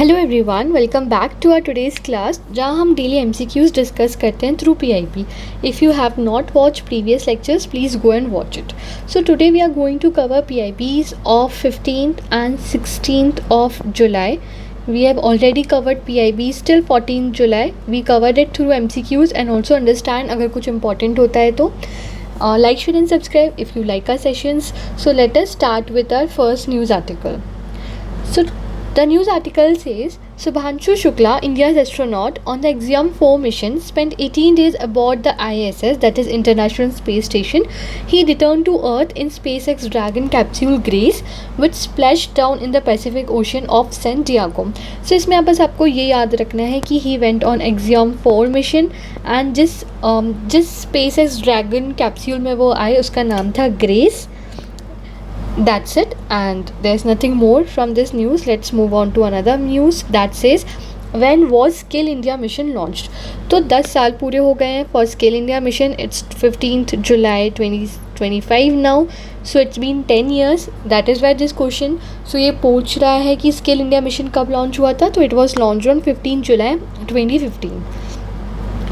Hello everyone, welcome back to our today's class जहाँ हम daily MCQs discuss करते हैं through PIB. If you have not watch previous lectures please go and watch it. So today we are going to cover PIBs of 15th and 16th of July. We have already covered PIBs till 14th July. We covered it through MCQs and also understand अगर कुछ important होता है तो like, share and subscribe if you like our sessions. So let us start with our first news article. So the news article says Subhanshu Shukla, India's astronaut on the Axiom 4 mission, spent 18 days aboard the ISS, that is International Space Station. He returned to Earth in SpaceX Dragon capsule Grace, which splashed down in the Pacific Ocean off San Diego. So इसमें आप बस आपको ये याद रखना है कि he went on Axiom 4 mission and जिस SpaceX Dragon capsule में वो आए उसका नाम था Grace. That's it, and there's nothing more from this news. Let's move on to another news that says when was Skill India mission launched. तो 10 साल पूरे हो गए हैं for Skill India mission. It's 15th July 2025 now, so it's been 10 years. That is why this question. So ये पूछ रहा है कि Skill India mission कब launch हुआ था. तो it was launched on 15 July 2015.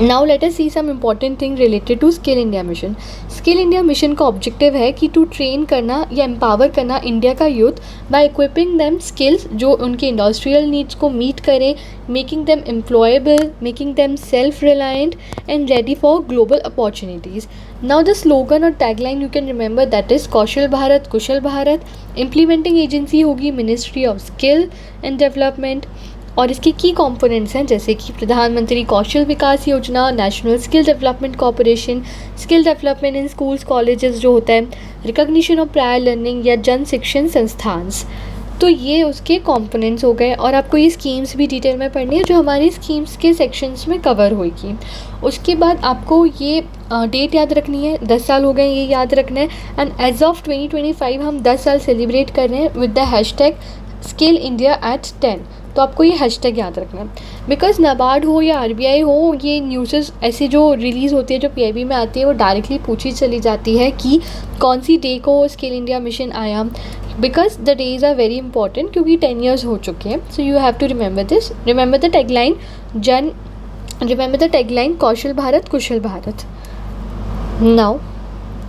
Now let us see some important thing related to Skill India mission. Skill India mission का ऑब्जेक्टिव है कि टू ट्रेन करना या एम्पावर करना इंडिया का youth by equipping them skills जो उनके इंडस्ट्रियल नीड्स को मीट करें, making them employable, making them self reliant and ready for global opportunities. Now the slogan और tagline you can remember, that is Kaushal Bharat Kusal Bharat. Implementing agency होगी ministry of skill and development और इसके की components हैं जैसे कि प्रधानमंत्री कौशल विकास योजना, national skill development corporation, skill development in schools colleges जो होता है, रिकॉग्निशन ऑफ प्रायर लर्निंग या जन शिक्षण संस्थान. तो ये उसके कंपोनेंट्स हो गए और आपको ये स्कीम्स भी डिटेल में पढ़नी है जो हमारी स्कीम्स के सेक्शंस में कवर होगी. उसके बाद आपको ये डेट याद रखनी है, 10 साल हो गए ये याद रखना है. एंड एज ऑफ 2025 हम 10 साल सेलिब्रेट कर रहे हैं with the hashtag skill India at 10. तो आपको ये हैशटैग याद रखना है बिकॉज नाबार्ड हो या आरबीआई हो, ये न्यूज़ ऐसी जो रिलीज़ होती है जो पीआईबी में आती है वो डायरेक्टली पूछी चली जाती है कि कौन सी डे को स्किल इंडिया मिशन आया, because the days are very important क्योंकि 10 years हो चुके हैं. So you have to remember this. Remember the tagline कौशल भारत कुशल भारत. Now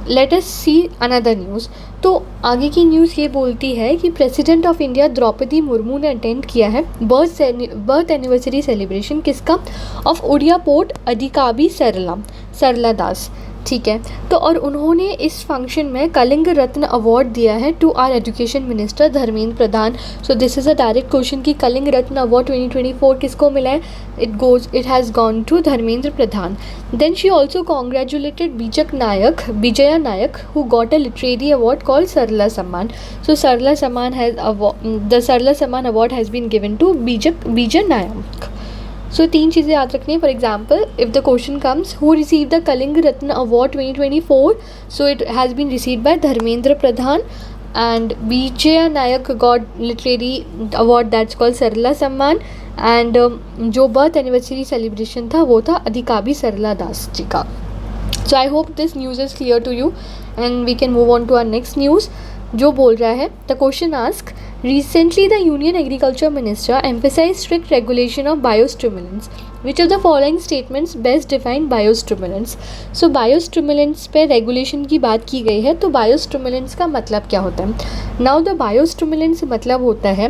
let us see another news. तो आगे की न्यूज़ ये बोलती है कि president of India Droupadi Murmu ने अटेंड किया है बर्थ एनिवर्सरी सेलिब्रेशन किसका, ऑफ उड़िया पोर्ट अधिकाबी सरला दास. ठीक है, तो और उन्होंने इस फंक्शन में कलिंग रत्न अवार्ड दिया है to our education minister Dharmendra Pradhan. So this is a direct question कि कलिंग रत्न अवार्ड 2024 किसको मिला है. It has gone to Dharmendra Pradhan. Then she also congratulated Vijaya Nayak who got a literary award called Sarala Samman. So Sarala Samman award has been given to Vijay Nayak. So 3 चीज़ें याद रखनी है. For example if the question comes who receive the Kalinga Ratna award 2024, so it has been received by Dharmendra Pradhan and Vijay Nayak got literary award that's called Sarala Samman and जो birth anniversary celebration था वो था अधिकाबी सरला दास जी का. So I hope this news is clear to you and we can move on to our next news जो बोल रहा है. The question ask recently the Union Agriculture Minister emphasized strict regulation of biostimulants. Which of the following statements best define biostimulants? So biostimulants पे regulation की बात की गई है. तो biostimulants का मतलब क्या होता है. Now the biostimulants मतलब होता है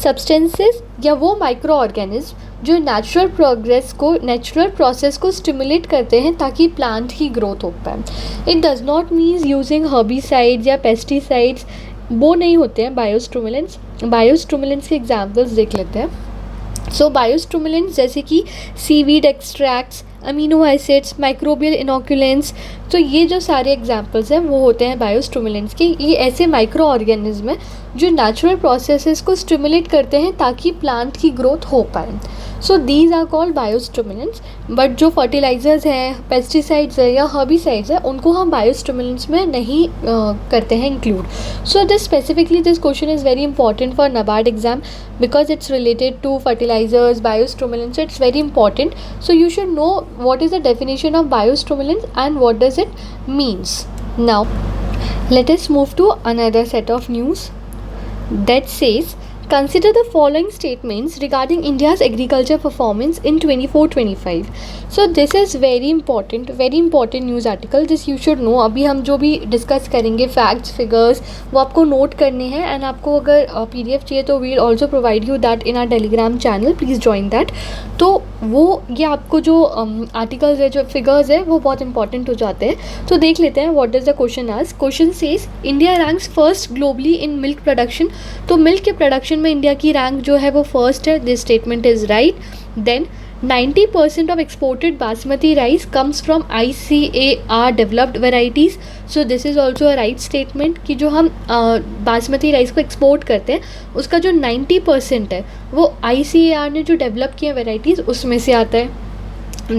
substances या वो माइक्रो ऑर्गेनिज्म जो नेचुरल प्रोसेस को स्टिमुलेट करते हैं ताकि प्लांट की ग्रोथ हो पाए. It does not means using herbicides या पेस्टिसाइड्स, वो नहीं होते हैं बायोस्टिमुलेंट्स. बायोस्टिमुलेंट्स के एग्जांपल्स देख लेते हैं. सो बायोस्टिमुलेंट्स जैसे कि seaweed extracts, amino acids, microbial inoculants, तो ये जो सारे एग्जांपल्स हैं वो होते हैं बायोस्टिमुलेंट्स के. ये ऐसे माइक्रो ऑर्गेनिज्म हैं जो नेचुरल प्रोसेसेस को स्टिमुलेट करते हैं ताकि प्लांट की ग्रोथ हो पाए. So these are called biostimulants. But जो फर्टिलाइजर्स हैं, पेस्टिसाइड्स हैं या हर्बिसाइड्स हैं उनको हम बायोस्टिमुलेंट्स में नहीं करते हैं include. So this specifically this question is very important for NABARD exam because it's related to fertilizers, biostimulants, so it's very important. So you should know what is the definition of biostimulants and what does it means. Now let us move to another set of news that says Consider the following statements regarding India's agriculture performance in 24-25. So this is very important news article. This you should know. अभी हम जो भी discuss करेंगे facts figures वो आपको note करने हैं, and आपको अगर PDF चाहिए तो we'll also provide you that in our Telegram channel, please join that. तो वो ये आपको जो आर्टिकल्स है, जो फिगर्स है, वो बहुत इंपॉर्टेंट हो जाते हैं. तो देख लेते हैं व्हाट इज़ द क्वेश्चन आज. Question says India ranks first globally in milk production. तो मिल्क के प्रोडक्शन में इंडिया की रैंक जो है वो फर्स्ट है. This statement is right. Then 90% of exported basmati rice comes from ICAR developed varieties. So this is also a right statement कि जो हम बासमती राइस को एक्सपोर्ट करते हैं उसका जो 90% है वो ICAR ने जो डेवलप किए वेराइटीज़ उसमें से आता है.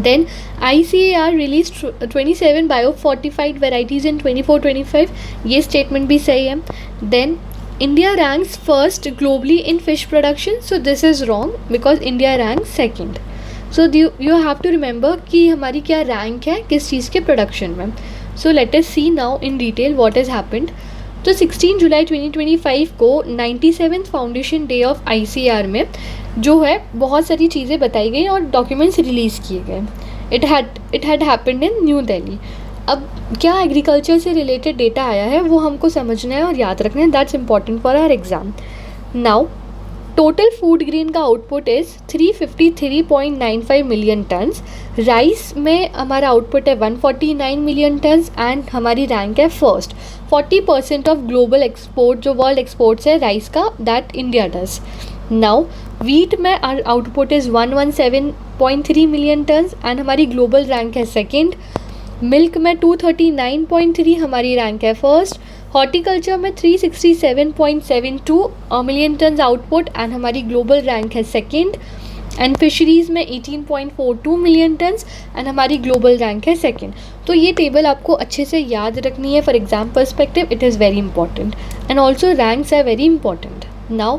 Then ICAR released 27 biofortified varieties in 24-25. ये statement भी सही है. Then India ranks first globally in fish production. So this is wrong because India ranks second. So you have to remember कि हमारी क्या रैंक है किस चीज़ के प्रोडक्शन में. So let us see now in detail what has happened. तो 16 जुलाई 2025 को 97th foundation day of ICAR में जो है बहुत सारी चीज़ें बताई गई और डॉक्यूमेंट्स रिलीज़ किए गए. It had happened in new Delhi. अब क्या एग्रीकल्चर से रिलेटेड डेटा आया है वो हमको समझना है और याद रखना है. That's important for our exam. Now total food grain का output is 353.95 million tons. Rice में हमारा आउटपुट है 149 मिलियन टन्स एंड हमारी रैंक है फर्स्ट. 40% ऑफ ग्लोबल एक्सपोर्ट जो वर्ल्ड एक्सपोर्ट्स है राइस का that India does. Now wheat में output is 117.3 million tons and हमारी ग्लोबल रैंक है सेकेंड. मिल्क में 239.3 हमारी रैंक है फर्स्ट. हॉर्टिकल्चर में 367.72 मिलियन टन्स आउटपुट एंड हमारी ग्लोबल रैंक है सेकेंड. एंड फिशरीज़ में 18.42 मिलियन टन्स एंड हमारी ग्लोबल रैंक है सेकेंड. तो ये टेबल आपको अच्छे से याद रखनी है for exam perspective. It is very important and also ranks are very important. Now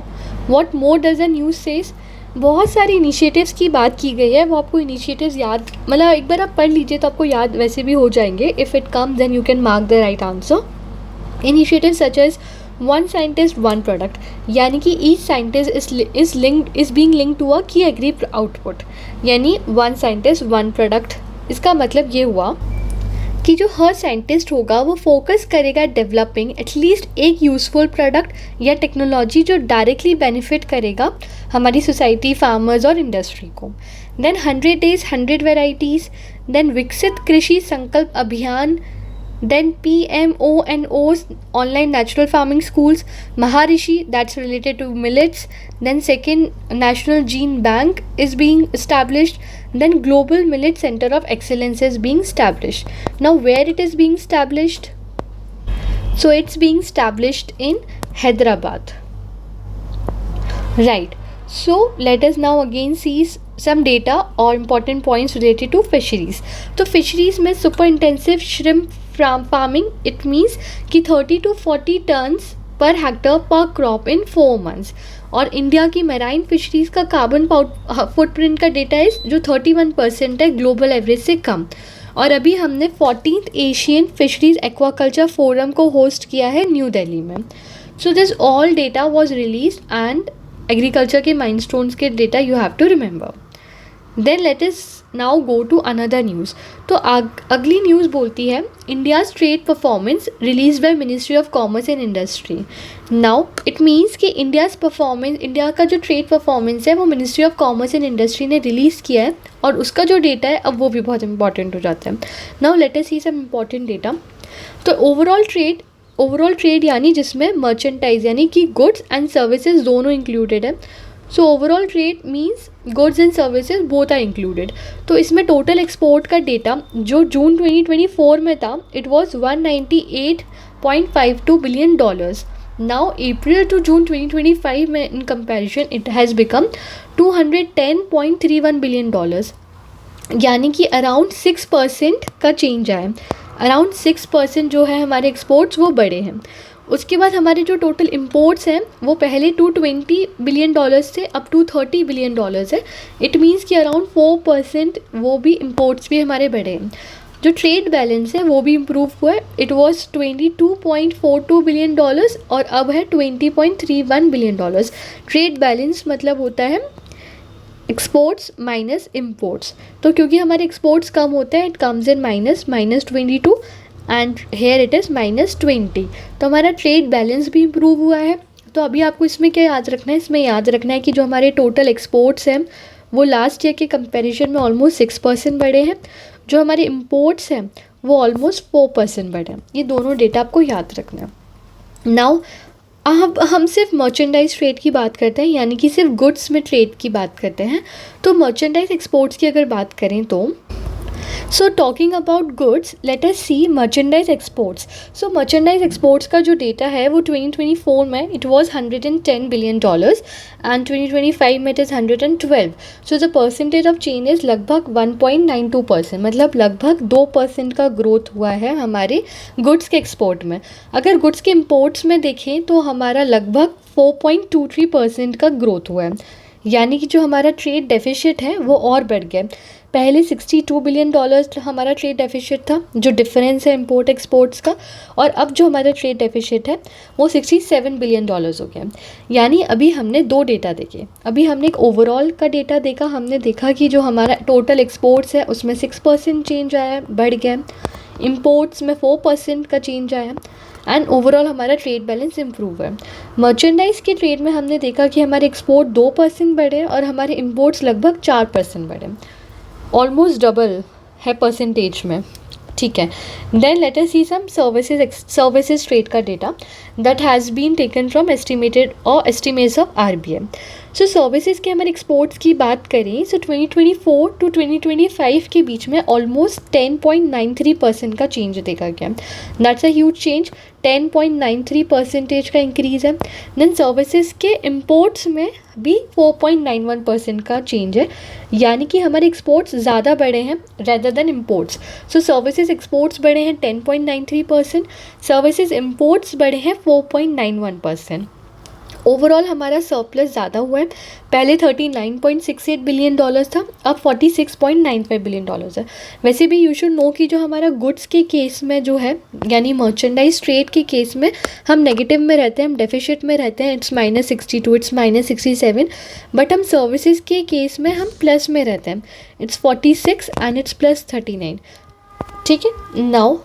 what more does the news says. बहुत सारी इनिशिएटिव्स की बात की गई है. वो आपको इनिशिएटिव्स याद मतलब एक बार आप पढ़ लीजिए तो आपको याद वैसे भी हो जाएंगे. If it comes then you can mark the right answer. Initiatives such as one scientist one product, यानी कि each scientist is being linked to a key agri output. यानी one scientist one product. इसका मतलब ये हुआ कि जो हर scientist होगा वो फोकस करेगा डेवलपिंग एटलीस्ट एक यूज़फुल प्रोडक्ट या टेक्नोलॉजी जो डायरेक्टली बेनिफिट करेगा हमारी सोसाइटी, फार्मर्स और इंडस्ट्री को. Then 100 days 100 varieties. Then Viksit Krishi संकल्प अभियान. Then PMONOs, online natural farming schools. Maharishi, that's related to millets. Then second, National Gene Bank is being established. Then Global Millet Center of Excellence is being established. Now where it is being established? So it's being established in Hyderabad. Right. So let us now again see some data or important points related to fisheries. तो fisheries में super intensive shrimp farming, it means कि 30 to 40 tons per hectare per crop in 4 months. और India की marine fisheries का carbon footprint का data है जो 31% है, ग्लोबल एवरेज से कम. और अभी हमने 14th Asian fisheries aquaculture forum को होस्ट किया है न्यू दिल्ली में. So this all data was release and agriculture के माइलस्टोन्स के data you have to remember. Then let us now go to another news. तो अगली न्यूज़ बोलती है India's trade performance release by ministry of commerce and industry. Now it means कि India का जो trade performance है वो ministry of commerce and industry ने रिलीज़ किया है और उसका जो डेटा है अब वो भी बहुत इंपॉर्टेंट हो जाता है. Now let us see some important data. तो ओवरऑल ट्रेड यानी जिसमें मर्चेंटाइज यानी कि गुड्स एंड सर्विसेज दोनों इंक्लूडेड है. So overall trade means goods and services both are included. तो इसमें टोटल एक्सपोर्ट का डेटा जो जून 2024 में था it was 198.52 billion dollars. Now April to June 2025 में in comparison it has become 210.31 billion dollars, यानी कि अराउंड 6% का चेंज आया. अराउंड 6% जो है हमारे एक्सपोर्ट्स वो बढ़े हैं. उसके बाद हमारे जो टोटल इंपोर्ट्स हैं वो पहले 220 बिलियन डॉलर्स थे, अब 230 बिलियन डॉलर्स है. इट मीन्स कि अराउंड 4% वो भी इंपोर्ट्स भी हमारे बढ़े हैं. जो ट्रेड बैलेंस है वो भी इम्प्रूव हुआ है. इट वॉज $22.42 और अब है $20.31 ट्रेड बैलेंस मतलब होता है एक्सपोर्ट्स माइनस इम्पोर्ट्स. तो क्योंकि हमारे एक्सपोर्ट्स कम होते हैं, it comes in -22 and here it is -20. तो हमारा ट्रेड बैलेंस भी इम्प्रूव हुआ है. तो अभी आपको इसमें क्या याद रखना है, इसमें याद रखना है कि जो हमारे टोटल एक्सपोर्ट्स हैं वो लास्ट ईयर के कंपैरिजन में ऑलमोस्ट 6% बढ़े हैं. जो हमारे इम्पोर्ट्स हैं वो ऑलमोस्ट 4% बढ़े हैं. ये दोनों डेटा आपको याद रखना है. नाउ अब हम सिर्फ मर्चेंडाइज ट्रेड की बात करते हैं, यानी कि सिर्फ गुड्स में ट्रेड की बात करते हैं. तो मर्चेंडाइज एक्सपोर्ट्स की अगर बात करें तो talking about goods, let us see merchandise exports. Merchandise exports का जो डेटा है वो 2024 में इट वाज $110 बिलियन एंड 2025 में it is 112. So the percentage of change is लगभग 1.92%, मतलब लगभग 2% का ग्रोथ हुआ है हमारे गुड्स के एक्सपोर्ट में. अगर गुड्स के इम्पोर्ट्स में देखें तो हमारा लगभग 4.23% का ग्रोथ हुआ है, यानी कि जो हमारा ट्रेड डेफिसिट है वो और बढ़ गया. पहले $62 बिलियन हमारा ट्रेड डेफिसिट था, जो डिफरेंस है इंपोर्ट एक्सपोर्ट्स का, और अब जो हमारा ट्रेड डेफिसिट है वो $67 बिलियन हो गया. यानी अभी हमने दो डेटा देखे. अभी हमने एक ओवरऑल का डेटा देखा, हमने देखा कि जो हमारा टोटल एक्सपोर्ट्स है उसमें 6% चेंज आया है, बढ़ गया. इम्पोर्ट्स में 4% का चेंज आया एंड ओवरऑल हमारा ट्रेड बैलेंस इम्प्रूव है. मर्चेंडाइज़ के ट्रेड में हमने देखा कि हमारे एक्सपोर्ट 2% बढ़े और हमारे इम्पोर्ट्स लगभग 4% बढ़े, ऑलमोस्ट डबल है परसेंटेज में. ठीक है. Then let us see some services trade का data that has been taken from estimated और एस्टिमेट्स ऑफ RBI. सर्विसेज के हमारे एक्सपोर्ट्स की बात करें 2024 टू 2025 के बीच में ऑलमोस्ट 10.93% का चेंज देखा गया. That's a huge change. 10.93% का इंक्रीज़ है. देन सर्विसेज के इम्पोर्ट्स में भी 4.91% का चेंज है, यानी कि हमारे एक्सपोर्ट्स ज़्यादा बढ़े हैं rather than imports. Services exports बढ़े हैं 10.93%, सर्विसेज इम्पोर्ट्स बढ़े हैं 4.91%. ओवरऑल हमारा सरप्लस ज़्यादा हुआ है. पहले $39.68 बिलियन था, अब $46.95 बिलियन है. वैसे भी यू शुड नो कि जो हमारा गुड्स के केस में जो है, यानी मर्चेंडाइज ट्रेड के केस में हम नेगेटिव में रहते हैं, हम डेफिसिट में रहते हैं. It's -62, it's -67. बट हम सर्विसेज के केस में हम प्लस में रहते हैं. It's 46 and it's +39. ठीक है. नाउ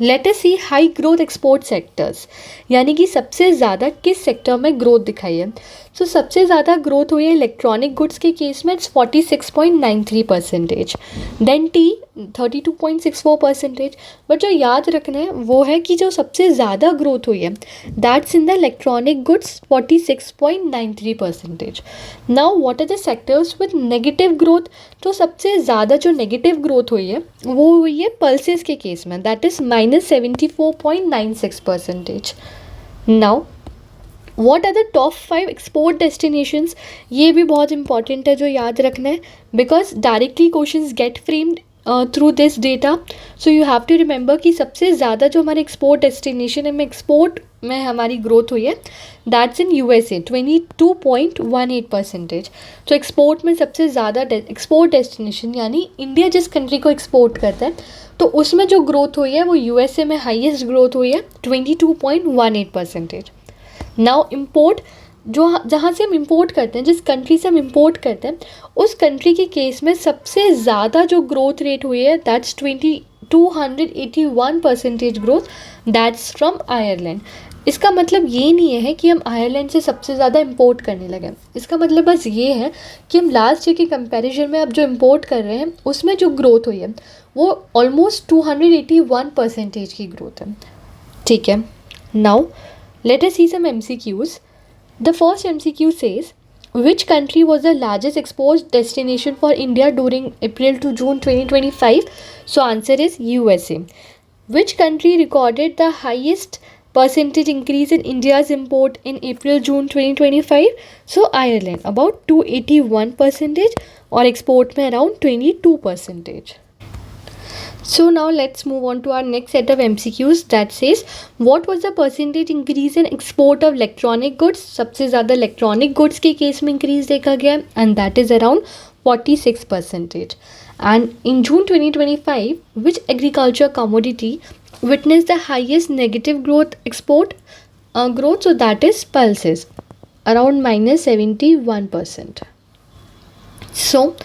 लेट अस सी हाई ग्रोथ एक्सपोर्ट सेक्टर्स, यानी कि सबसे ज़्यादा किस सेक्टर में ग्रोथ दिखाई है. सबसे ज़्यादा ग्रोथ हुई है इलेक्ट्रॉनिक गुड्स के केस में, इट्स 46.93%. Then tea 32.64%. बट जो याद रखना है वो है कि जो सबसे ज़्यादा ग्रोथ हुई है that's in the electronic goods 46.93%. Now what are the sectors with negative growth. तो सबसे ज़्यादा जो नेगेटिव ग्रोथ हुई है वो हुई है पल्सेस के केस में, that is -74.96%. Now what are the top 5 export destinations. ये भी बहुत इंपॉर्टेंट है जो याद रखना है, because directly questions get framed through this data. You have to remember कि सबसे ज़्यादा जो हमारे एक्सपोर्ट डेस्टिनेशन है में एक्सपोर्ट में हमारी ग्रोथ हुई है दैट्स इन USA 22.18%. तो एक्सपोर्ट में सबसे ज़्यादा एक्सपोर्ट डेस्टिनेशन यानी इंडिया जिस कंट्री को एक्सपोर्ट करता है तो उसमें जो ग्रोथ हुई है वो USA में हाईएस्ट ग्रोथ हुई है 22.18%. नाउ इम्पोर्ट, जो जहाँ से हम इंपोर्ट करते हैं, जिस कंट्री से हम इंपोर्ट करते हैं उस कंट्री के केस में सबसे ज़्यादा जो ग्रोथ रेट हुई है that's 281% growth, that's from Ireland. इसका मतलब ये नहीं है कि हम आयरलैंड से सबसे ज़्यादा इंपोर्ट करने लगे. इसका मतलब बस ये है कि हम लास्ट ईयर के कंपैरिजन में अब जो इंपोर्ट कर रहे हैं उसमें जो ग्रोथ हुई है वो ऑलमोस्ट 281% की ग्रोथ है. ठीक है. Now let us see some MCQs. The first MCQ says, which country was the largest export destination for India during April to June 2025? Answer is USA. Which country recorded the highest percentage increase in India's import in April-June 2025? Ireland, about 281%, or export में around 22%. Now let's move on to our next set of MCQs that says, what was the percentage increase in export of electronic goods. सबसे ज़्यादा electronic goods के case में increase देखा गया and that is around 46%. And in June 2025, which agriculture commodity witnessed the highest negative growth? So that is pulses, around minus 71%. So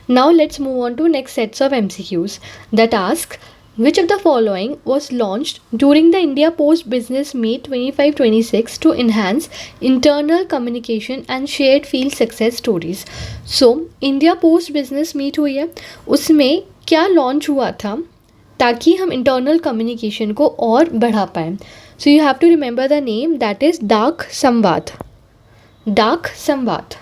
now let's move on to next sets of MCQs that ask which of the following was launched during the India Post Business Meet 25-26 to enhance internal communication and shared field success stories. So India Post Business Meet हुई है, उसमें क्या launch हुआ था ताकि हम internal communication को और बढ़ा पाएँ. So you have to remember the name, that is Dak Samvad. डाक संवाद.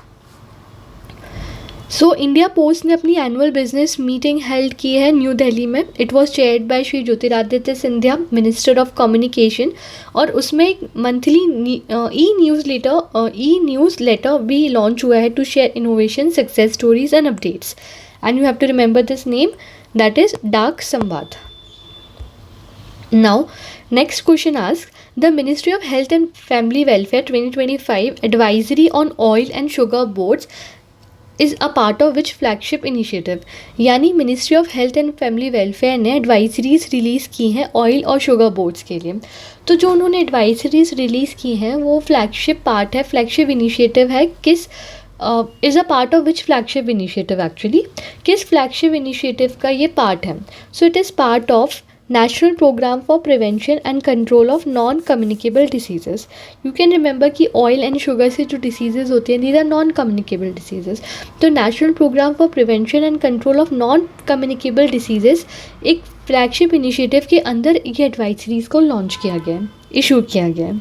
सो इंडिया पोस्ट ने अपनी एनुअल बिजनेस मीटिंग हेल्ड की है न्यू दिल्ली में. It was chaired by Shri Jyotiraditya Scindia, minister of communication. और उसमें एक मंथली ई न्यूज़ लेटर भी लॉन्च हुआ है to share innovation, success stories and updates. And you have to remember this name, that is Dak Samvad. Now, next question asks, the Ministry of Health and Family Welfare 2025 advisory on oil and sugar boards is a part of which flagship initiative? यानी ministry of health and family welfare ने advisories release की हैं oil और sugar boards के लिए. तो जो उन्होंने एडवाइजरीज रिलीज़ की हैं वो फ्लैगशिप पार्ट है, फ्लैगशिप इनिशिएटिव है. किस is a part of which flagship initiative actually, किस फ्लैगशिप इनिशिएटिव का ये पार्ट है? So it is part of national programme for prevention and control of non communicable diseases. You can remember कि oil and sugar से जो diseases होती हैं these are non communicable diseases. तो national programme for prevention and control of non communicable diseases एक flagship initiative के अंदर ये एडवाइजरीज को लॉन्च किया गया है, इशू किया गया है.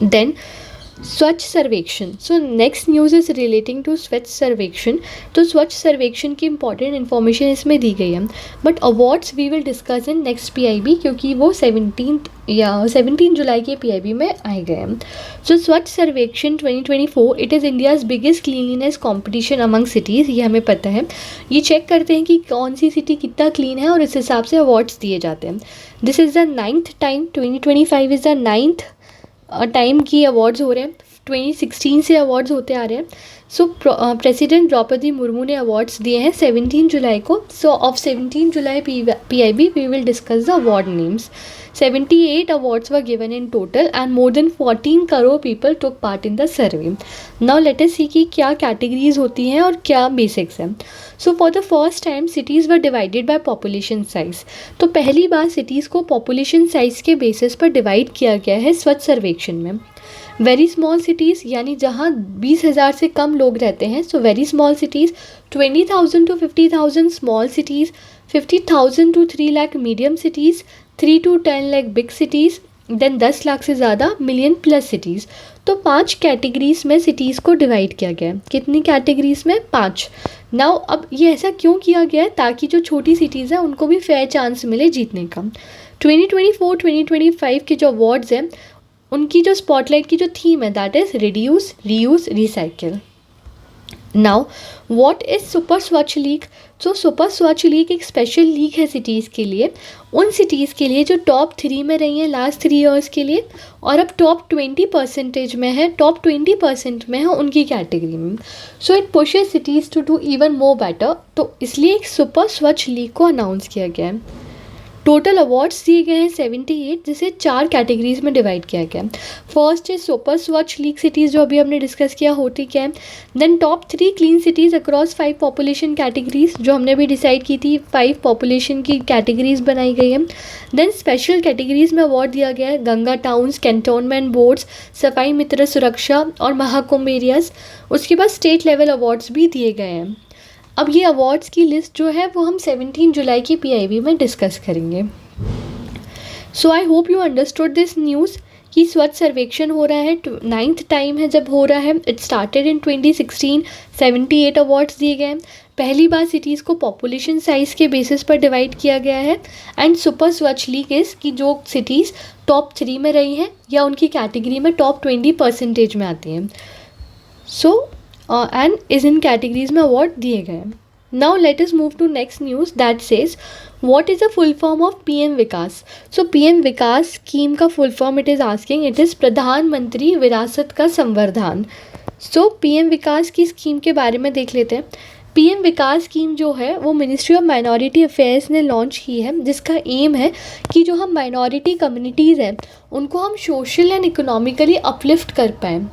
Then Swachh Survekshan. So next news is relating to Swachh Survekshan. तो स्वच्छ सर्वेक्षण की इंपॉर्टेंट इन्फॉर्मेशन इसमें दी गई है. But awards we will discuss in next PIB क्योंकि वो 17 जुलाई के PIB में आए गए हैं. सो स्वच्छ सर्वेक्षण 2024 it is India's biggest cleanliness competition among cities. ये हमें पता है. ये चेक करते हैं कि कौन सी सिटी कितना क्लीन है और इस हिसाब से अवार्ड्स दिए जाते हैं. This is the 9th time. 2025 is the 9th time की अवार्ड्स हो रहे हैं. 2016 से अवार्ड्स होते आ रहे हैं. सो प्रेसिडेंट द्रौपदी मुर्मू ने अवार्ड्स दिए हैं 17 जुलाई को. So of 17 July PIB we will discuss the award names. 78 awards were given in total and more than 14 crore people took part in the survey. Now let us see कि क्या categories होती हैं और क्या basics हैं. So for the first time cities were divided by population size. तो पहली बार cities को population size के basis पर divide किया गया है स्वच्छ सर्वेक्षण में. वेरी स्मॉल सिटीज़ यानी जहाँ 20,000 से कम लोग रहते हैं. So very small cities 20,000 to 50,000 small cities, 50,000 to 3 lakh medium cities, 3 to 10 lakh big cities, then 10 lakh से ज़्यादा मिलियन प्लस सिटीज़. तो 5 कैटेगरीज में सिटीज़ को डिवाइड किया गया है. कितनी कैटेगरीज में? 5. नाउ अब ये ऐसा क्यों किया गया है? ताकि जो छोटी सिटीज़ हैं उनको भी फेयर चांस मिले जीतने का. 2024-2025 के जो अवार्ड्स हैं उनकी जो स्पॉटलाइट की जो थीम है that is reduce, reuse, recycle. Now what is super स्वच्छ लीग? सो सुपर स्वच्छ लीग एक स्पेशल लीग है सिटीज़ के लिए, उन सिटीज़ के लिए जो टॉप 3 में रही हैं लास्ट 3 ईयर्स के लिए और अब टॉप 20% में है, टॉप 20% में है उनकी कैटेगरी में. So it pushes cities to do even more better. तो इसलिए एक सुपर स्वच्छ लीग को अनाउंस किया गया है. टोटल अवार्ड्स दिए गए हैं 78 जिसे 4 कैटेगरीज में डिवाइड किया गया है. फर्स्ट है सुपर स्वच्छ लीग सिटीज़ जो अभी हमने डिस्कस किया होती क्या है. Then top 3 clean cities across 5 population categories जो हमने भी डिसाइड की थी, 5 पॉपुलेशन की कैटेगरीज बनाई गई है. देन स्पेशल कैटेगरीज में अवार्ड दिया गया है गंगा टाउन्स, कैंटोनमेंट बोर्ड्स, सफाई मित्र सुरक्षा और महाकुंभ एरियाज. उसके बाद स्टेट लेवल अवार्ड्स भी दिए गए हैं. अब ये अवार्ड्स की लिस्ट जो है वो हम 17 जुलाई की PIB में डिस्कस करेंगे. So I hope you understood this news कि स्वच्छ सर्वेक्षण हो रहा है, 9th टाइम है जब हो रहा है. It started in 2016. 78 अवार्ड्स दिए गए. पहली बार सिटीज़ को पॉपुलेशन साइज़ के बेसिस पर डिवाइड किया गया है. एंड सुपर स्वच्छ लीग इज़ कि जो सिटीज़ टॉप 3 में रही हैं या उनकी कैटेगरी में टॉप 20% में आती हैं. सो एंड इज इन कैटेगरीज में अवार्ड दिए गए. Now let us move to next news that says what is the full form of PM Vikas. So PM Vikas scheme का full form it is asking, it is Pradhanmantri Virasat का संवर्धन. सो PM विकास की scheme के बारे में देख लेते हैं. पीएम विकास स्कीम जो है वो मिनिस्ट्री ऑफ माइनॉरिटी अफेयर्स ने लॉन्च की है, जिसका एम है कि जो हम माइनॉरिटी कम्युनिटीज़ हैं उनको हम सोशल एंड इकोनॉमिकली अपलिफ्ट कर पाएँ।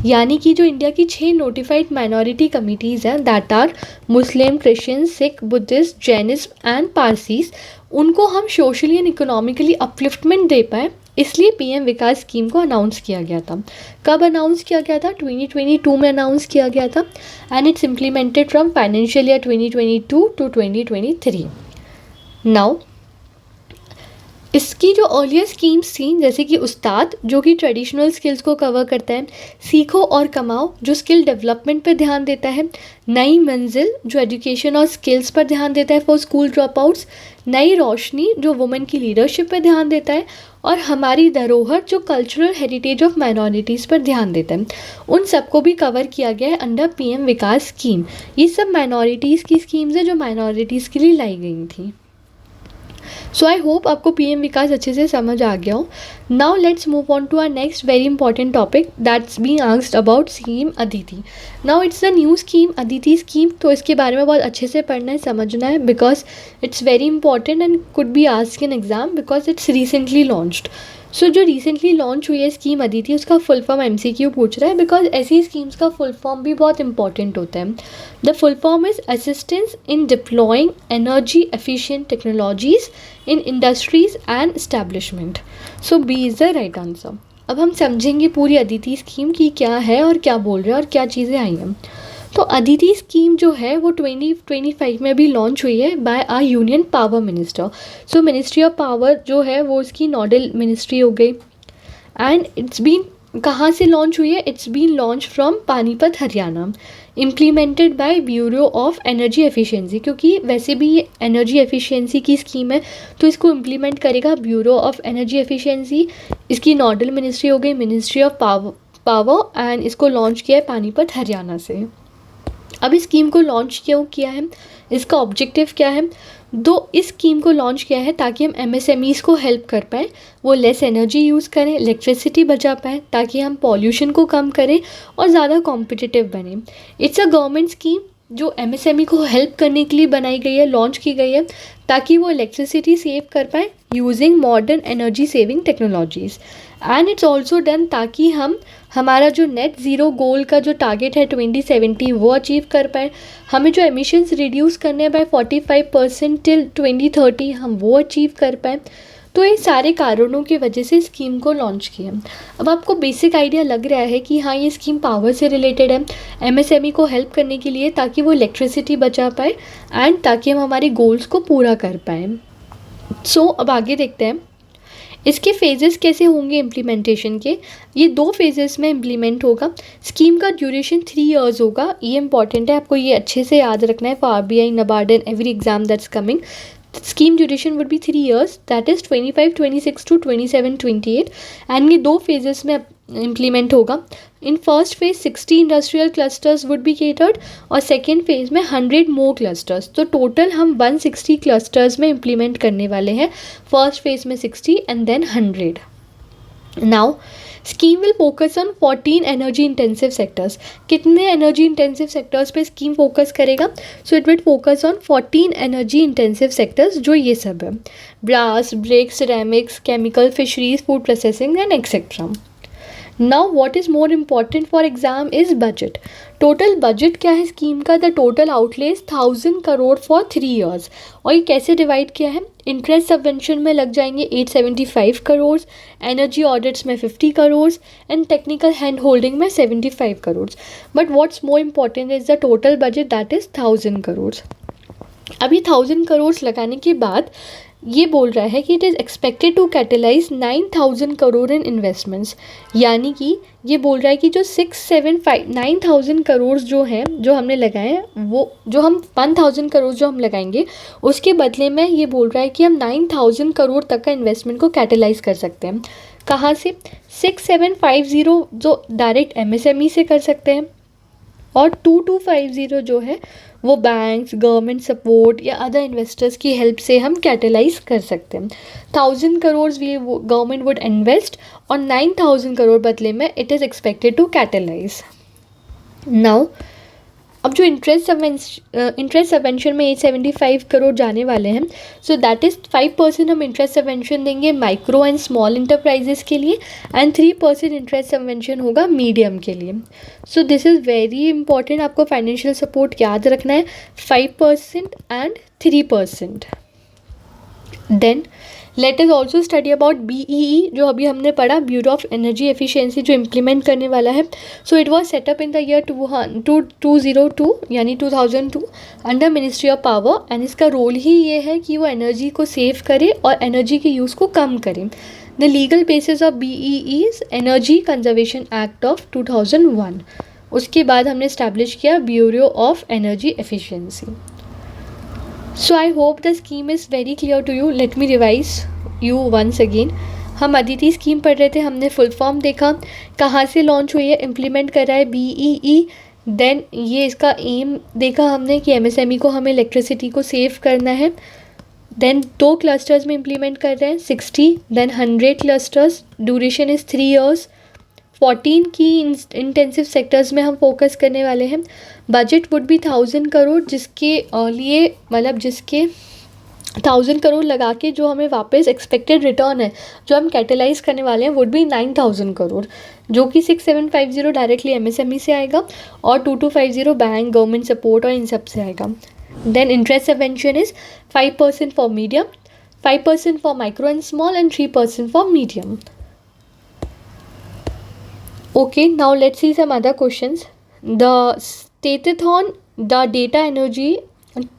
यानी कि जो इंडिया की 6 नोटिफाइड माइनॉरिटी कमिटीज़ हैं, that are Muslim, Christian, Sikh, Buddhist, Jainism and Parsis, उनको हम सोशली एंड इकोनॉमिकली अपलिफ्टमेंट दे पाएँ, इसलिए पीएम विकास स्कीम को अनाउंस किया गया था। कब अनाउंस किया गया था? 2022 में अनाउंस किया गया था and it's implemented from financial year 2022 to 2023। Now इसकी जो अर्लियर स्कीम्स थी, जैसे कि उस्ताद जो कि ट्रेडिशनल स्किल्स को कवर करता है, सीखो और कमाओ जो स्किल डेवलपमेंट पर ध्यान देता है, नई मंजिल जो एजुकेशन और स्किल्स पर ध्यान देता है for school drop outs, Nai Roshni जो वुमेन की लीडरशिप पर ध्यान देता है, और हमारी धरोहर जो कल्चरल हेरिटेज ऑफ माइनॉरिटीज़ पर ध्यान देता है, उन सबको भी कवर किया गया है अंडर पीएम विकास स्कीम। ये सब माइनॉरिटीज़ की स्कीम्स है जो माइनॉरिटीज़ के लिए लाई गई थी। सो आई होप आपको पीएम विकास अच्छे से समझ आ गया हो। Now let's move on to our next very important topic that's being asked about scheme ADITI. Now it's a new scheme, ADITI scheme, तो इसके बारे में बहुत अच्छे से पढ़ना है, समझना है, because it's very important and could be asked in exam because it's recently launched. So जो रिसेंटली लॉन्च हुई है स्कीम अदिति, उसका फुल फॉर्म एमसीक्यू पूछ रहा है, बिकॉज ऐसी स्कीम्स का फुल फॉर्म भी बहुत इंपॉर्टेंट होता है। The full form is assistance in deploying energy efficient technologies in industries and establishment. So B is the right answer. अब हम समझेंगे पूरी अदिति स्कीम की क्या है और क्या बोल रहे हैं और क्या चीज़ें आई हैं। तो अदिति स्कीम जो है वो 2025 में भी लॉन्च हुई है by our union power minister. So ministry of power जो है वो इसकी नोडल मिनिस्ट्री हो गई एंड इट्स बीन कहाँ से लॉन्च हुई है? It's been launch from Panipat Haryana, implemented by bureau of energy efficiency, क्योंकि वैसे भी ये एनर्जी एफिशिएंसी की स्कीम है तो इसको इम्प्लीमेंट करेगा ब्यूरो ऑफ एनर्जी एफिशिएंसी। इसकी नोडल मिनिस्ट्री हो गई मिनिस्ट्री ऑफ पावर एंड इसको लॉन्च किया है पानीपत हरियाणा से। अब इस स्कीम को लॉन्च क्यों किया है, इसका ऑब्जेक्टिव क्या है? इस स्कीम को लॉन्च किया है ताकि हम एमएसएमईज़ को हेल्प कर पाएँ, वो लेस एनर्जी यूज़ करें, इलेक्ट्रिसिटी बचा पाएँ, ताकि हम पॉल्यूशन को कम करें और ज़्यादा कॉम्पिटिटिव बने। इट्स अ गवर्नमेंट स्कीम जो एमएसएमई को हेल्प करने के लिए बनाई गई है, लॉन्च की गई है, ताकि वो इलेक्ट्रिसिटी सेव कर पाए using modern energy saving technologies. And it's also done ताकि हम हमारा जो नेट ज़ीरो गोल का जो टारगेट है 2070 वो अचीव कर पाए, हमें जो एमिशंस रिड्यूस करने हैं बाय 45% टिल 2030 हम वो अचीव कर पाए। तो ये सारे कारणों की वजह से स्कीम को लॉन्च किया। अब आपको बेसिक आइडिया लग रहा है कि हाँ ये स्कीम पावर से रिलेटेड है, एमएसएमई को हेल्प करने के लिए ताकि वो इलेक्ट्रिसिटी बचा पाए एंड ताकि हम हमारे गोल्स को पूरा कर पाएँ। सो अब आगे देखते हैं इसके फेजेस कैसे होंगे इम्प्लीमेंटेशन के। ये 2 फेजेस में इम्प्लीमेंट होगा। स्कीम का ड्यूरेशन 3 इयर्स होगा, ये इंपॉर्टेंट है, आपको ये अच्छे से याद रखना है for RBI, NABARD and every exam that's coming. Scheme duration would be 3 years, that is 25-26 to 27-28 and ये 2 फेजेस में इम्प्लीमेंट होगा। In first phase 60 industrial clusters would be catered और सेकेंड फेज में 100 मोर क्लस्टर्स, तो टोटल हम 160 क्लस्टर्स में implement करने वाले हैं। फर्स्ट फेज में 60 and then 100। Now scheme will focus on 14 energy intensive sectors. कितने एनर्जी इंटेंसिव सेक्टर्स पे स्कीम फोकस करेगा? So it will focus on 14 energy intensive sectors, जो ये सब है: brass, brick, ceramics, chemical, fisheries, food processing and etcetera. Now what is more important for exam is budget. Total budget क्या है scheme का? The total outlay 1000 crore for 3 years. और ये कैसे डिवाइड किया है? इंटरेस्ट सबवेंशन में लग जाएंगे 875 करोड़, एनर्जी ऑडिट्स में 50 crore and technical hand holding में 75 crore. But what's more important is the total budget, that is 1000 crore. अभी 1000 करोड़ लगाने के बाद ये बोल रहा है कि it is expected to catalyse 9000 crore in investments. यानी कि ये बोल रहा है कि जो 9000 करोड़ जो हैं जो हमने लगाए हैं, वो जो हम 1000 करोड़ जो हम लगाएंगे उसके बदले में ये बोल रहा है कि हम 9000 करोड़ तक का इन्वेस्टमेंट को कैटलाइज कर सकते हैं। कहाँ से? 6750 जो डायरेक्ट एमएसएमई से कर सकते हैं और 2250 जो है वो बैंक्स, गवर्नमेंट सपोर्ट या अदर इन्वेस्टर्स की हेल्प से हम कैटलाइज कर सकते हैं। 1000 करोड़ भी गवर्नमेंट वुड इन्वेस्ट और 9000 करोड़ बदले में it is expected to catalyse. Now अब जो इंटरेस्ट सबवेंशन में 875 करोड़ जाने वाले हैं, सो दैट इज़ 5% हम इंटरेस्ट सबवेंशन देंगे माइक्रो एंड स्मॉल इंटरप्राइजेस के लिए, एंड 3% इंटरेस्ट सबवेंशन होगा मीडियम के लिए. So this is very important, आपको फाइनेंशियल सपोर्ट याद रखना है, 5% and 3%. Then let us also study about BEE, जो अभी हमने पढ़ा, ब्यूरो ऑफ एनर्जी एफिशिएंसी, जो इम्प्लीमेंट करने वाला है. So it was set up in the year 2002 यानी 2002 under ministry of power, and इसका रोल ही ये है कि वो एनर्जी को सेव करे और एनर्जी के यूज़ को कम करे. The legal basis of BEE is energy conservation act of 2001. उसके बाद हमने इस्टेब्लिश किया bureau of energy efficiency. So I hope the scheme is very clear to you. Let me revise you once again. हम Aditi scheme पढ़ रहे थे, हमने full form देखा, कहाँ से लॉन्च हुई है, इम्प्लीमेंट कर रहा है BEE. देन ये इसका एम देखा हमने कि MSME को हमें इलेक्ट्रिसिटी को सेव करना है. देन 2 क्लस्टर्स में इम्प्लीमेंट कर रहे हैं, 60 then 100 clusters, duration is 3 years. 14 की इंटेंसिव सेक्टर्स में हम फोकस करने वाले हैं. बजट वुड भी 1000 करोड़, जिसके लिए मतलब जिसके 1000 करोड़ लगा के जो हमें वापस एक्सपेक्टेड रिटर्न है जो हम कैटेलाइज करने वाले हैं वुड भी 9000 करोड़, जो कि 6750 डायरेक्टली MSME से आएगा और 2250 बैंक, गवर्नमेंट सपोर्ट और इन सब से आएगा. Then interest subvention is 5% for medium, 5% for micro and small and 3% for medium. Okay, now let's see some other questions. The Statathon, the data energy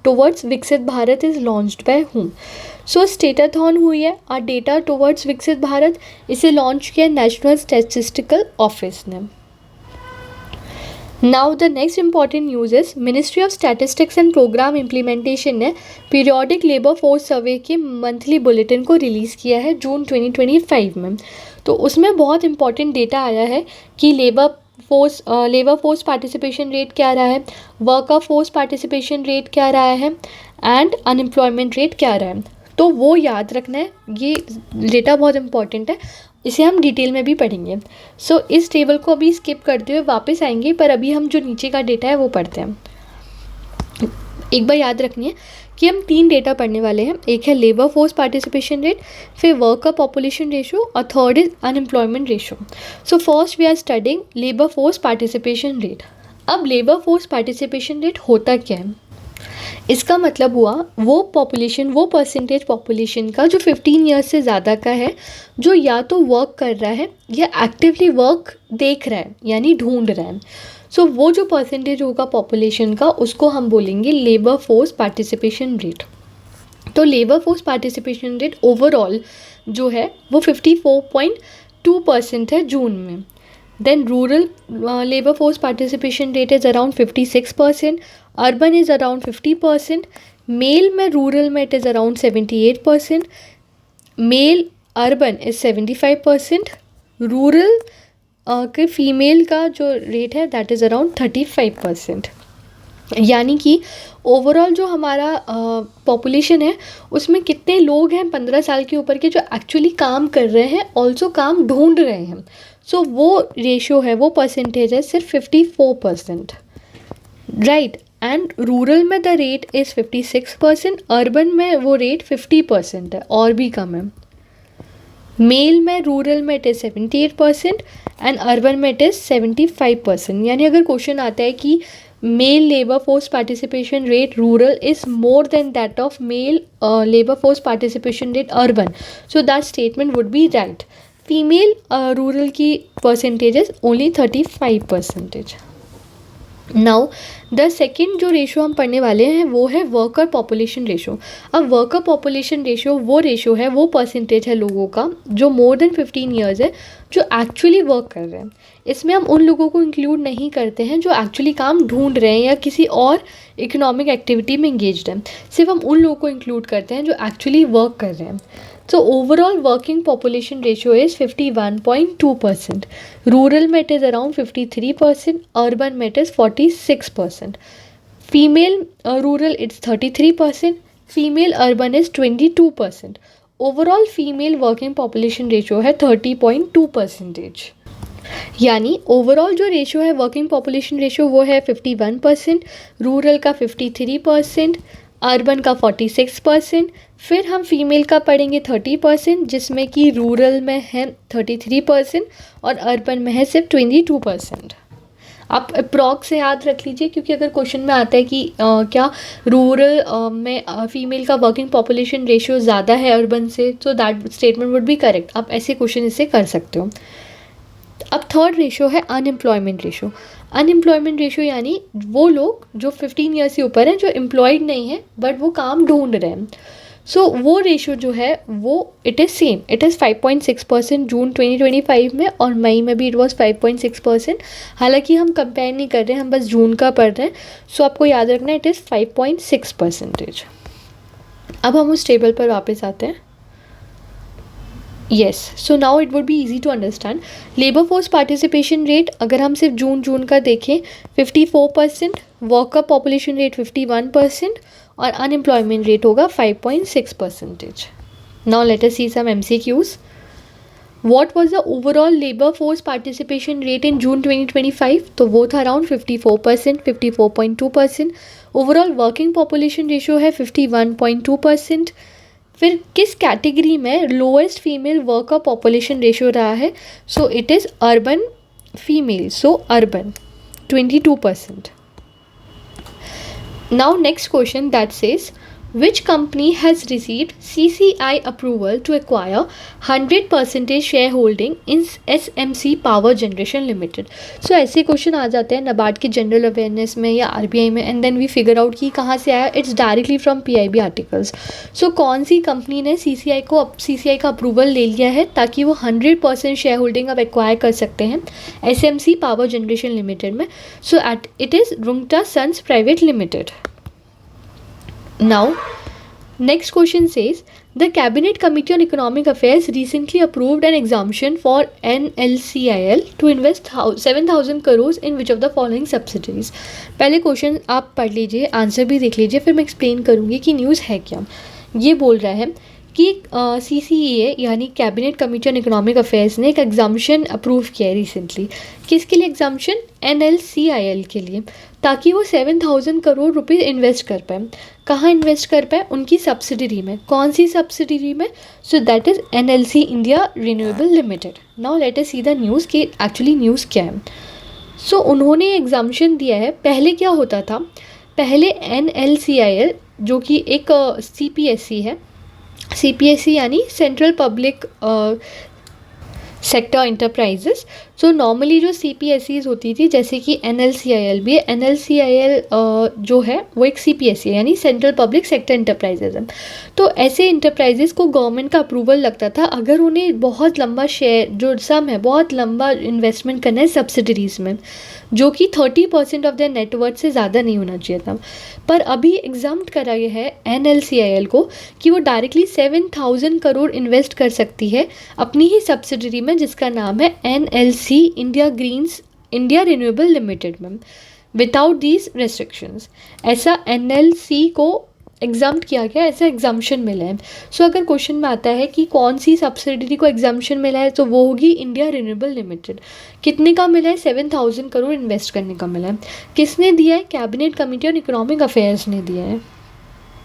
towards Viksit Bharat is launched by whom? So Statathon हुई है और data towards Viksit Bharat, इसे लॉन्च किया national statistical office ने. Now the next important news is ministry of statistics and programme implementation ने periodic labour force survey के monthly bulletin को रिलीज़ किया है जून 2025 में. तो उसमें बहुत इंपॉर्टेंट डेटा आया है कि लेबर फोर्स पार्टिसिपेशन रेट क्या रहा है, वर्कर फोर्स पार्टिसिपेशन रेट क्या रहा है, एंड अनएम्प्लॉयमेंट रेट क्या रहा है. तो वो याद रखना है, ये डेटा बहुत इंपॉर्टेंट है, इसे हम डिटेल में भी पढ़ेंगे. सो इस टेबल को अभी स्किप करते हुए वापस आएंगे, पर अभी हम जो नीचे का डेटा है वो पढ़ते हैं. एक बार याद रखनी है कि हम 3 डेटा पढ़ने वाले हैं. एक है लेबर फोर्स पार्टिसिपेशन रेट, फिर वर्कर पॉपुलेशन रेशो और third is unemployment ratio. So first we are studying labour force participation rate. अब लेबर फोर्स पार्टिसिपेशन रेट होता क्या है? इसका मतलब हुआ वो परसेंटेज पॉपुलेशन का जो 15 ईयर्स से ज़्यादा का है, जो या तो वर्क कर रहा है या एक्टिवली वर्क देख रहा है यानी ढूंढ रहा है. सो वो जो परसेंटेज होगा पॉपुलेशन का, उसको हम बोलेंगे लेबर फोर्स पार्टिसिपेशन रेट. तो labour force participation rate overall जो है वो 54.2% है जून में. Then rural labour force participation rate is around 56%, urban is around 50%, male में रूरल में it is around 78%, male urban is 75%, rural के फीमेल का जो रेट है दैट इज़ अराउंड 35%. यानी कि ओवरऑल जो हमारा पॉपुलेशन है उसमें कितने लोग हैं 15 साल के ऊपर के जो एक्चुअली काम कर रहे हैं, ऑल्सो काम ढूंढ रहे हैं. सो वो रेशो है, वो परसेंटेज है सिर्फ 54%, राइट. एंड रूरल में द रेट इज़ 56%, अर्बन में वो रेट 50% है, और भी कम है. मेल में रूरल में इट इज़ 78% एंड अर्बन में इट इज़ 75%. यानी अगर क्वेश्चन आता है कि male labour force participation rate rural is more than that of male labour force participation rate urban, so that statement would be right. Female rural की percentage only 35%. Now the second जो ratio हम पढ़ने वाले हैं वो है worker population ratio. अब worker population ratio वो रेशो है, वो परसेंटेज है लोगों का जो मोर देन 15 ईयर्स है जो एक्चुअली वर्क कर रहे हैं. इसमें हम उन लोगों को इंक्लूड नहीं करते हैं जो एक्चुअली काम ढूंढ रहे हैं या किसी और इकोनॉमिक एक्टिविटी में इंगेज्ड हैं. सिर्फ हम उन लोगों को इंक्लूड करते हैं जो एक्चुअली वर्क कर रहे हैं. So overall working population ratio is 51.2%. Rural में it is around 53%, urban में it is 46%. Female rural it's 33%, female urban is 22%. Overall female working population ratio है 30.2%. यानी ओवरऑल जो रेशो है वर्किंग पॉपुलेशन रेशो वो है 51%, रूरल का 53%, अर्बन का 46%, फिर हम फीमेल का पढ़ेंगे 30%, जिसमें कि रूरल में है 33% और अर्बन में है सिर्फ 22%। आप अप्रॉक्स से याद रख लीजिए, क्योंकि अगर क्वेश्चन में आता है कि क्या रूरल में फीमेल का वर्किंग पॉपुलेशन रेशियो ज़्यादा है अर्बन से, तो that statement would B correct. आप ऐसे क्वेश्चन इससे कर सकते हो। अब थर्ड रेशो है अनएम्प्लॉयमेंट रेशो। अनएम्प्लॉयमेंट रेशो यानी वो लोग जो 15 ईयर से ऊपर हैं, जो एम्प्लॉयड नहीं है बट वो काम ढूंढ रहे हैं। सो वो रेशो जो है वो it is same, it is 5.6% जून 2025 में, और मई में भी इट वाज 5.6%। हालांकि हम कंपेयर नहीं कर रहे हैं, हम बस जून का पढ़ रहे हैं। सो आपको याद रखना इट इज़ 5.6%। अब हम उस टेबल पर वापस आते हैं। Yes, so now it would be easy to understand. Labour force participation rate अगर हम सिर्फ जून का देखें 54%, वर्कर पॉपुलेशन रेट 51% और अनएम्प्लॉयमेंट रेट होगा 5.6%। Now let us see some MCQs. What was the overall labor force participation rate in June 2025? तो वो था around 54%, 54.2%। Overall working population ratio है 51.2%। फिर किस कैटेगरी में lowest female worker population ratio रहा है? So it is urban female, so urban 22%। Now next question that says, which company has received CCI approval to acquire 100% shareholding in SMC Power Generation Limited? So ऐसे question आ जाते हैं नाबार्ड के general awareness में या RBI में, and then we figure out कि कहाँ से आया। It's directly from PIB articles. So कौन सी कंपनी ने CCI का अप्रूवल ले लिया है ताकि वो 100% शेयर होल्डिंग अब एक्वायर कर सकते हैं SMC पावर जनरेशन लिमिटेड में? So it is Rungta sons private limited. Now, next question says, the Cabinet Committee on Economic Affairs recently approved an exemption for NLCIL to invest 7,000 crores in which of the following subsidiaries? पहले question आप पढ़ लीजिए, answer भी देख लीजिए, फिर मैं explain करूँगी कि न्यूज़ है क्या। ये बोल रहा है कि CCEA यानी cabinet committee on economic affairs ने एक एग्जाम्शन अप्रूव किया है रिसेंटली। किसके लिए एग्जाम्शन? NLCIL के लिए, ताकि वो 7,000 करोड़ रुपए इन्वेस्ट कर पाए। कहाँ इन्वेस्ट कर पाए? उनकी सब्सिडरी में। कौन सी सब्सिडरी में? So that is NLC India renewable limited. Now let us see the news कि एक्चुअली न्यूज़ क्या है। सो उन्होंने एग्जाम्शन दिया है। पहले क्या होता था? पहले NLCIL जो कि एक CPSE है, CPSE यानी central public sector enterprises. So normally जो CPSEs होती थी, जैसे कि NLCIL भी है, NLCIL जो है वो एक CPSE यानी सेंट्रल पब्लिक सेक्टर इंटरप्राइजेज है। तो ऐसे इंटरप्राइजेस को गवर्नमेंट का अप्रूवल लगता था अगर उन्हें बहुत लंबा शेयर जो सम है, बहुत लंबा इन्वेस्टमेंट करना है सब्सिडरीज़ में, जो कि 30% ऑफ देयर नेटवर्थ से ज़्यादा नहीं होना चाहिए था। पर अभी एग्जाम्प्ट करा गया है NLCIL को कि वो डायरेक्टली 7,000 करोड़ इन्वेस्ट कर सकती है अपनी ही सब्सिडरी में, जिसका नाम है NLC इंडिया रिन्यूएबल लिमिटेड में, विदाउट दीज रेस्ट्रिक्शंस। ऐसा NLC को एग्जाम्प्ट किया गया, ऐसा एग्जाम्शन मिला है। सो अगर क्वेश्चन में आता है कि कौन सी सब्सिडरी को एग्जाम्शन मिला है, तो वो होगी इंडिया रिन्यूएबल लिमिटेड। कितने का मिला है? 7,000 करोड़ इन्वेस्ट करने का मिला है। किसने दिया है? Cabinet committee on economic affairs ने दिया है।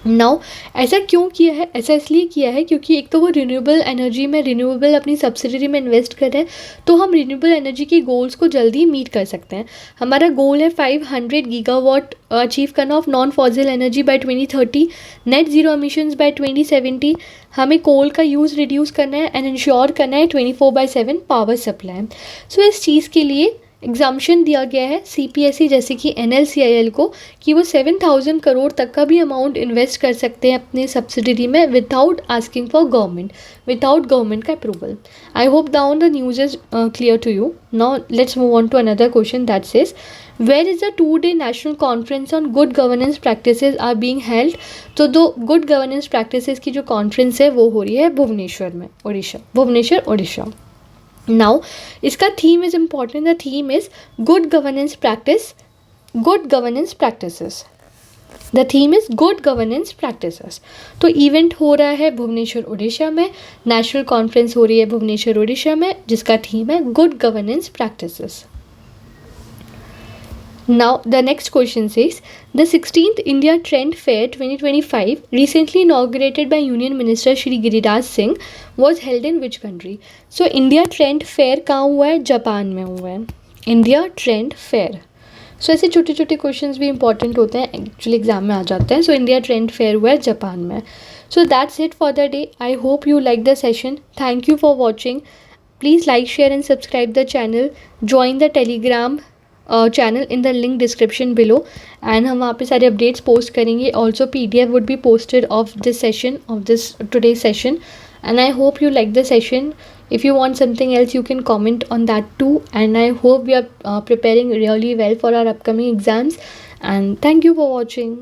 नाउ ऐसा क्यों किया है? ऐसा इसलिए किया है क्योंकि एक तो वो रिन्यूएबल एनर्जी में, रिन्यूएबल अपनी सब्सिडरी में इन्वेस्ट कर रहे हैं, तो हम रिन्यूएबल एनर्जी के गोल्स को जल्दी मीट कर सकते हैं। हमारा गोल है 500 गीगावाट अचीव करना of non fossil energy by 2030, net zero emissions by 2070। हमें कोल का यूज़ रिड्यूस करना है एंड इंश्योर करना है 24/7 पावर सप्लाई। सो इस चीज़ के लिए एग्जाम्शन दिया गया है CPSE जैसे कि NLCIL को कि वो 7,000 करोड़ तक का भी अमाउंट इन्वेस्ट कर सकते हैं अपने सब्सिडरी में without asking for government, without government का approval. I hope down the news is clear to you. Now let's move on to another question that says, where is the 2-day national conference on good governance practices are being held? तो दो good governance practices की जो conference है वो हो रही है भुवनेश्वर में, उड़ीसा। नाउ इसका theme is important. The theme is good governance practices. The theme is good governance practices. तो इवेंट हो रहा है भुवनेश्वर उड़ीसा में, नेशनल कॉन्फ्रेंस हो रही है भुवनेश्वर उड़ीसा में, जिसका थीम है good governance practices. Now, the next question says, the 16th India Trend Fair 2025, recently inaugurated by Union Minister Shri Giriraj Singh, was held in which country? So, India Trend Fair कहाँ हुआ है? Japan में हुआ है, India Trend Fair. सो ऐसे छोटे छोटे questions भी इंपॉर्टेंट होते हैं, एक्चुअली एग्जाम में आ जाते हैं. सो इंडिया ट्रेंड फेयर हुआ है जापान में. So that's it for the day. I hope you like the session. Thank you for watching. Please like, share and subscribe the channel. Join the Telegram channel in the link description below, and हम वहाँ पे सारे updates post करेंगे. Also PDF would be posted of this session, of this today session, and I hope you like the session. If you want something else, you can comment on that too, and I hope we are preparing really well for our upcoming exams. And thank you for watching.